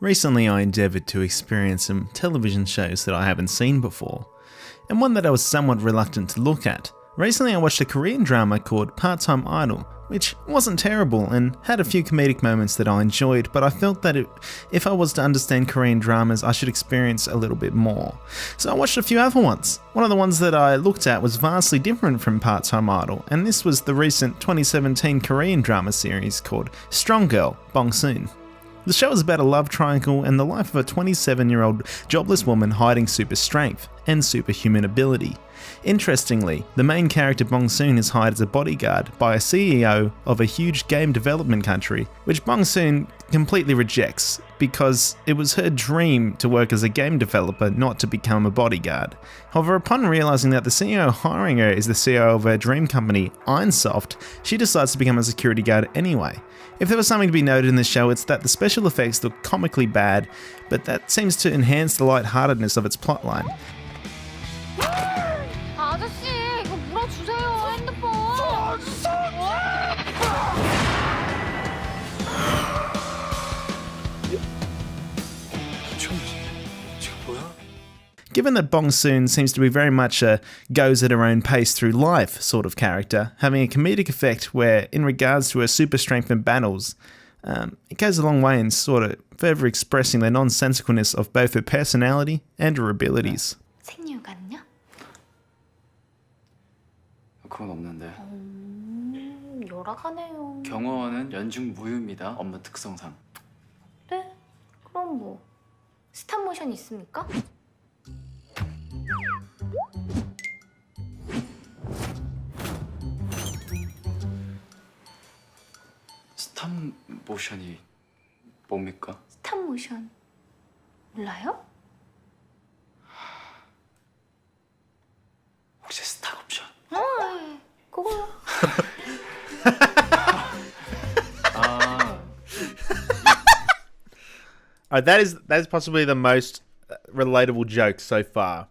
Recently I endeavoured to experience some television shows that I haven't seen before, and one that I was somewhat reluctant to look at. Recently I watched a Korean drama called Part-Time Idol, which wasn't terrible and had a few comedic moments that I enjoyed, but I felt that if I was to understand Korean dramas, I should experience a little bit more. So I watched a few other ones. One of the ones that I looked at was vastly different from Part-Time Idol, and this was the recent 2017 Korean drama series called Strong Girl, Bong-soon. The show is about a love triangle and the life of a 27-year-old jobless woman hiding super strength and superhuman ability. Interestingly, the main character Bong-soon is hired as a bodyguard by a CEO of a huge game development country, which Bong-soon completely rejects because it was her dream to work as a game developer, not to become a bodyguard. However, upon realizing that the CEO hiring her is the CEO of her dream company, Ironsoft, she decides to become a security guard anyway. If there was something to be noted in the show, it's that the special effects look comically bad, but that seems to enhance the lightheartedness of its plotline. 아저씨, 이거 물어주세요, 핸드폰. Given that Bong-soon seems to be very much a goes at her own pace through life sort of character, having a comedic effect where, in regards to her super strength in battles, it goes a long way in sort of further expressing the nonsensicalness of both her personality and her abilities. 생리휴가는요? 그건 없는데. 열악하네요. 경호원은 연중 무휴입니다. 업무 특성상. 네? 그럼 뭐 스탑 모션 있습니까? 스탑 모션이 뭡니까? 스탑 모션 몰라요? 혹시 스탁 옵션? 그거요. That is possibly the most relatable joke so far.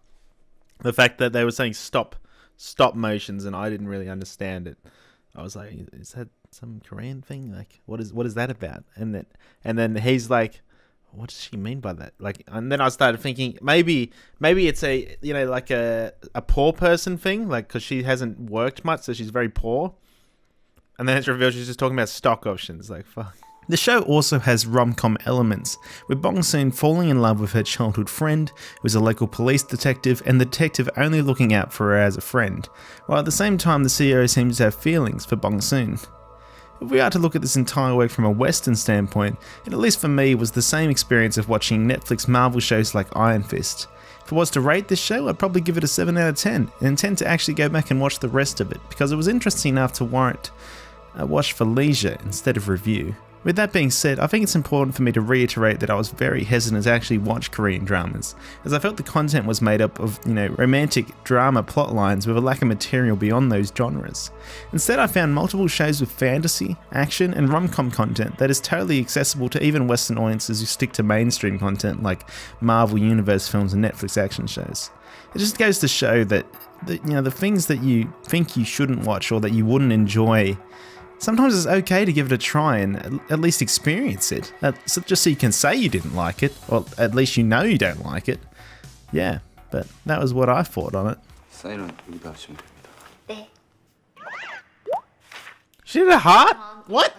The fact that they were saying stop motions and I didn't really understand it. I was like, is that some Korean thing? Like, what is that about? And then he's like, what does she mean by that? Like, and then I started thinking maybe it's a like a poor person thing, like because she hasn't worked much, so she's very poor. And then it's revealed she's just talking about stock options. Like, fuck. The show also has rom-com elements, with Bong-soon falling in love with her childhood friend, who is a local police detective, and the detective only looking out for her as a friend, while at the same time the CEO seems to have feelings for Bong-soon. If we are to look at this entire work from a Western standpoint, it at least for me was the same experience of watching Netflix Marvel shows like Iron Fist. If I was to rate this show, I'd probably give it a 7 out of 10, and intend to actually go back and watch the rest of it, because it was interesting enough to warrant a watch for leisure instead of review. With that being said, I think it's important for me to reiterate that I was very hesitant to actually watch Korean dramas, as I felt the content was made up of, romantic drama plot lines with a lack of material beyond those genres. Instead, I found multiple shows with fantasy, action, and rom-com content that is totally accessible to even Western audiences who stick to mainstream content like Marvel Universe films and Netflix action shows. It just goes to show that the things that you think you shouldn't watch or that you wouldn't enjoy, sometimes it's okay to give it a try and at least experience it. Just so you can say you didn't like it, or at least you know you don't like it. Yeah, but that was what I thought on it. 사인은 여기다 하시면 됩니다. 네. She did a heart? What?